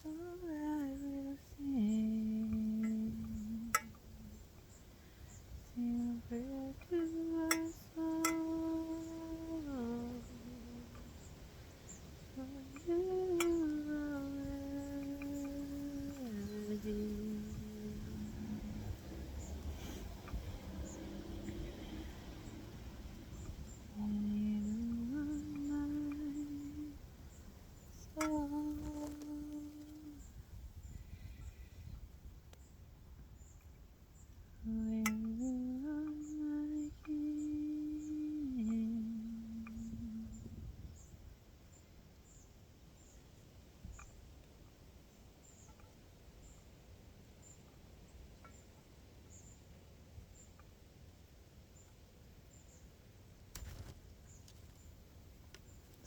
I will sing, sing a prayer to our soul. For you are worthy.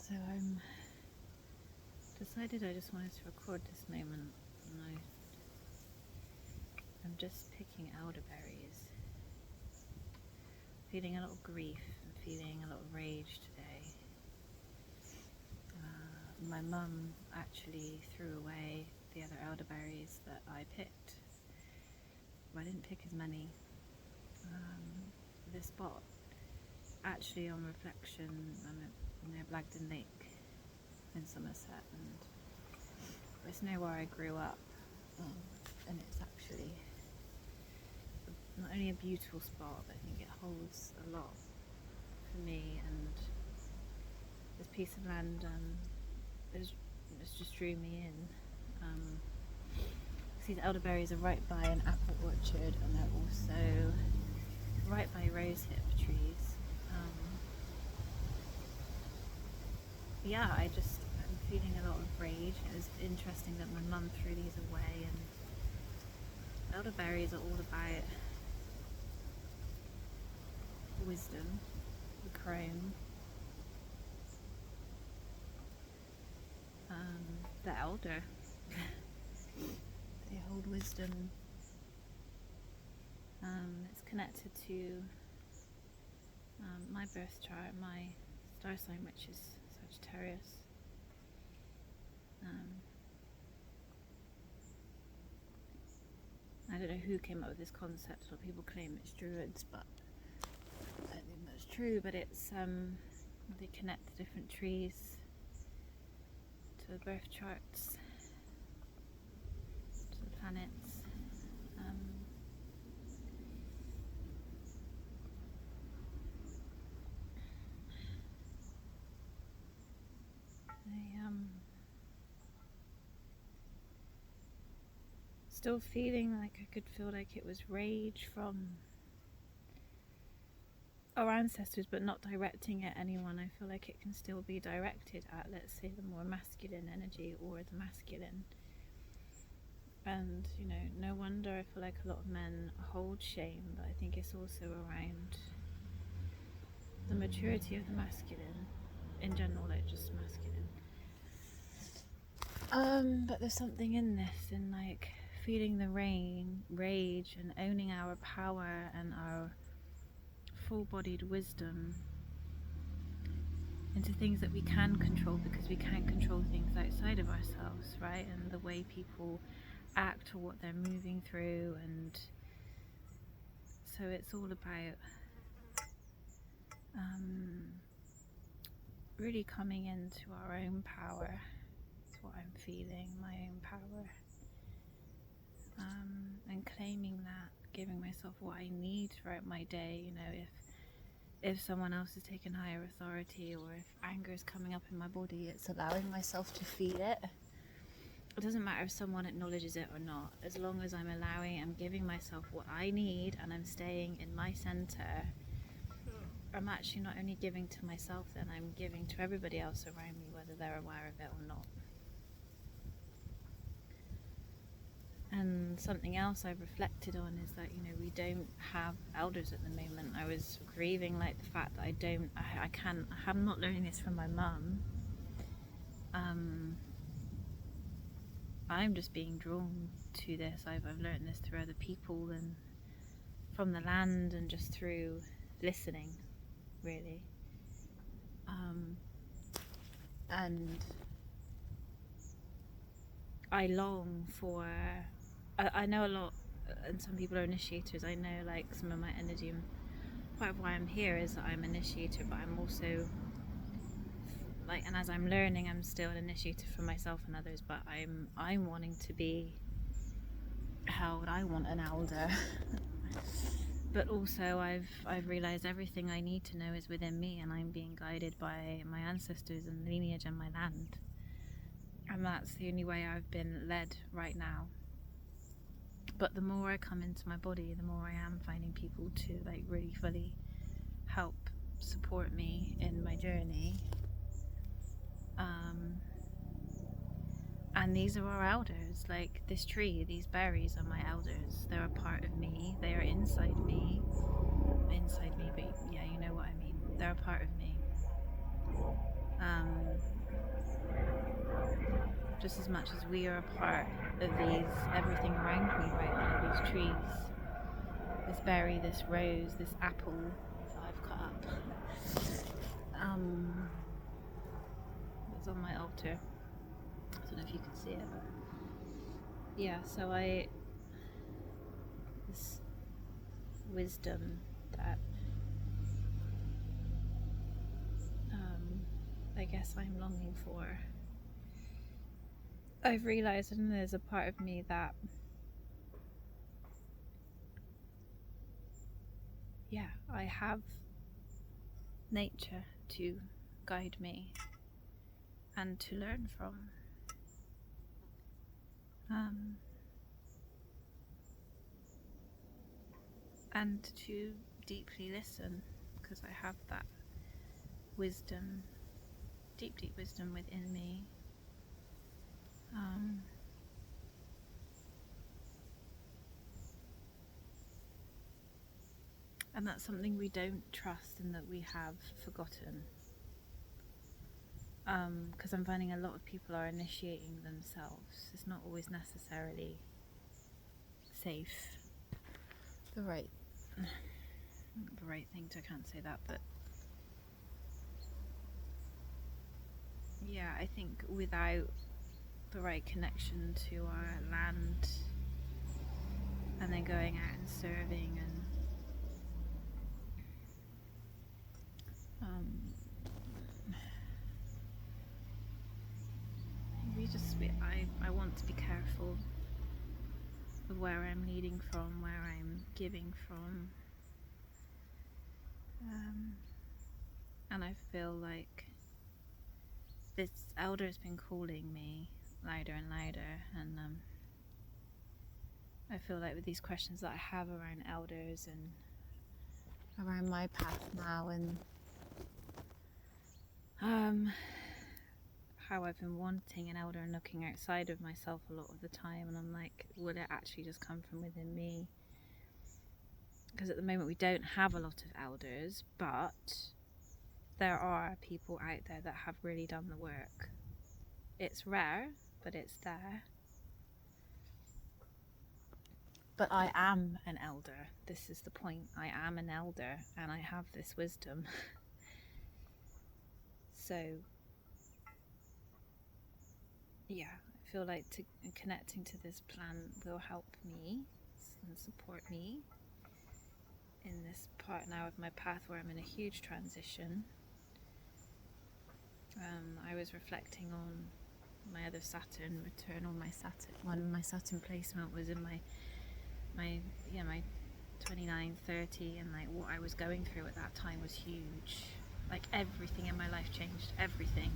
So I'm decided I just wanted to record this moment, and I'm just picking elderberries, feeling a lot of grief and feeling a lot of rage today. My mum actually threw away the other elderberries that I picked. I didn't pick as many. This spot, actually on reflection, I'm near Blagdon Lake in Somerset, and it's near where I grew up, and it's actually not only a beautiful spot, but I think it holds a lot for me, and this piece of land it's just drew me in. These elderberries are right by an apple orchard, and they're also right by rosehip trees. I'm feeling a lot of rage. It was interesting that my mum threw these away, and elderberries are all about wisdom, the crone, the elder. They hold wisdom. It's connected to my birth chart, my star sign, which is Sagittarius. I don't know who came up with this concept. A lot of people claim it's Druids, but I don't think that's true. But it's they connect the different trees to the birth charts, to the planets. Still feeling like I could feel like it was rage from our ancestors, but not directing at anyone. I feel like it can still be directed at, let's say, the more masculine energy or the masculine. And, no wonder I feel like a lot of men hold shame, but I think it's also around the maturity of the masculine in general, like just masculine. But there's something in this, in like feeling the rage and owning our power and our full-bodied wisdom into things that we can control, because we can't control things outside of ourselves, right? And the way people act or what they're moving through, and so it's all about really coming into our own power. That's what I'm feeling, my own power, and claiming that, giving myself what I need throughout my day. If someone else is taking higher authority, or if anger is coming up in my body, it's allowing myself to feel it. It doesn't matter if someone acknowledges it or not, as long as I'm giving myself what I need, and I'm staying in my center. I'm actually not only giving to myself, then I'm giving to everybody else around me, whether they're aware of it or not. And something else I've reflected on is that, we don't have elders at the moment. I was grieving like the fact that I'm not learning this from my mum. I'm just being drawn to this. I've learned this through other people and from the land, and just through listening, really. And I long for, I know a lot, and some people are initiators. I know like some of my energy, and part of why I'm here is that I'm an initiator, but I'm also like, and as I'm learning, I'm still an initiator for myself and others, but I'm wanting to be held. I want an elder. But also I've realized everything I need to know is within me, and I'm being guided by my ancestors and lineage and my land. And that's the only way I've been led right now. But the more I come into my body, the more I am finding people to like really fully help support me in my journey. And these are our elders. Like this tree, these berries are my elders. They're a part of me. They are inside me. Inside me, but yeah, you know what I mean. They're a part of me. Just as much as we are a part of everything around me right now, these trees, this berry, this rose, this apple that I've cut up. It's on my altar. I don't know if you can see it, but yeah, so this wisdom that I guess I'm longing for. I've realised, and there's a part of me that, yeah, I have nature to guide me and to learn from. And to deeply listen, because I have that wisdom, deep wisdom within me. And that's something we don't trust and that we have forgotten. Because I'm finding a lot of people are initiating themselves. It's not always necessarily safe. The right thing to, I can't say that, but yeah, I think without the right connection to our land, and then going out and serving, and I want to be careful of where I'm leading from, where I'm giving from, and I feel like this elder's been calling me louder and louder, and I feel like with these questions that I have around elders and around my path now, and how I've been wanting an elder and looking outside of myself a lot of the time, and I'm like, will it actually just come from within me? Because at the moment we don't have a lot of elders, but there are people out there that have really done the work. It's rare, but it's there. But I am an elder. This is the point. I am an elder, and I have this wisdom. So yeah, I feel like connecting to this plan will help me and support me in this part now of my path where I'm in a huge transition. I was reflecting on my other Saturn return, on my Saturn. When my Saturn placement was in my 29, 30, and like what I was going through at that time was huge. Like everything in my life changed. Everything.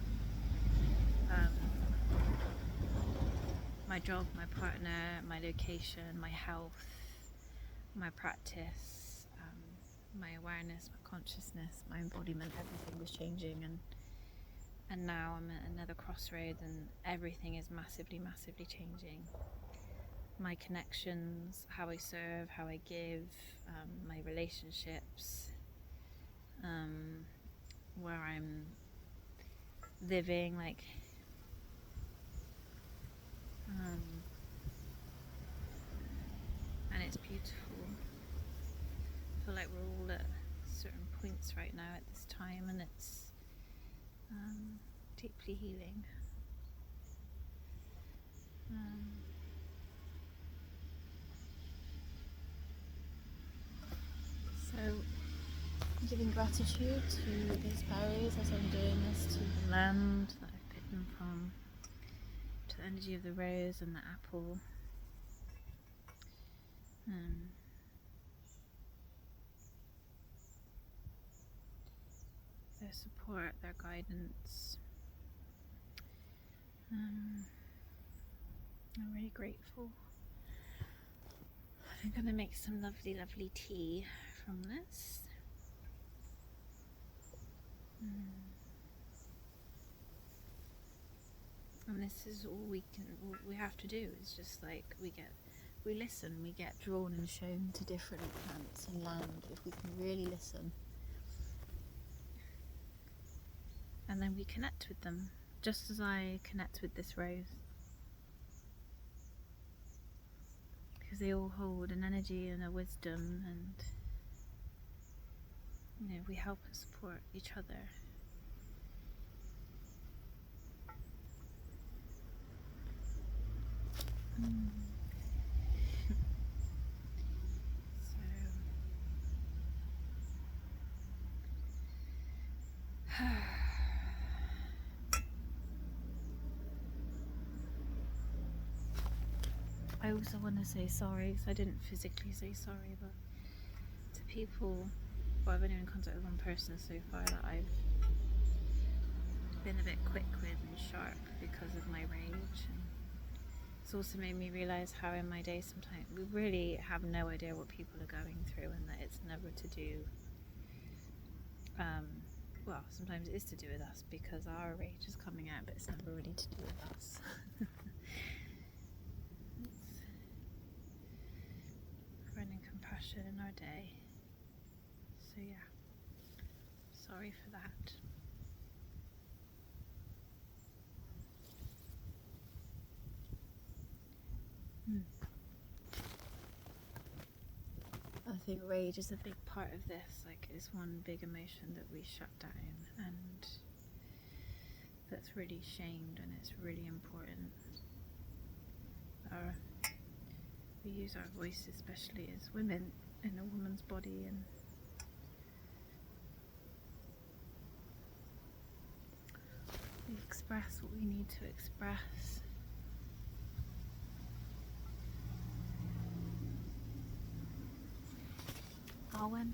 My job, my partner, my location, my health, my practice, my awareness, my consciousness, my embodiment, everything was changing, and now I'm at another crossroads, and everything is massively changing. My connections, how I serve, how I give, my relationships, where I'm living, like and it's beautiful. I feel like we're all at certain points right now at this time, and it's deeply healing. giving gratitude to these berries as I'm doing this, to the land that I've picked them from, to the energy of the rose and the apple. Their support, their guidance. I'm really grateful. I'm going to make some lovely, lovely tea from this. And this is all we have to do is just like we listen, we get drawn and shown to different plants and land if we can really listen. And then we connect with them, just as I connect with this rose. Because they all hold an energy and a wisdom, and we help and support each other. I also want to say sorry, because I didn't physically say sorry, but to people, well, I've only been in contact with one person so far that I've been a bit quick with and sharp because of my rage. And it's also made me realise how in my day sometimes we really have no idea what people are going through, and that it's never to do, well, sometimes it is to do with us because our rage is coming out, but it's never really to do with us. It's finding compassion in our day. So yeah, sorry for that. I think rage is a big part of this, like it's one big emotion that we shut down and that's really shamed, and it's really important. We use our voice, especially as women, in a woman's body, and we express what we need to express. Arwen?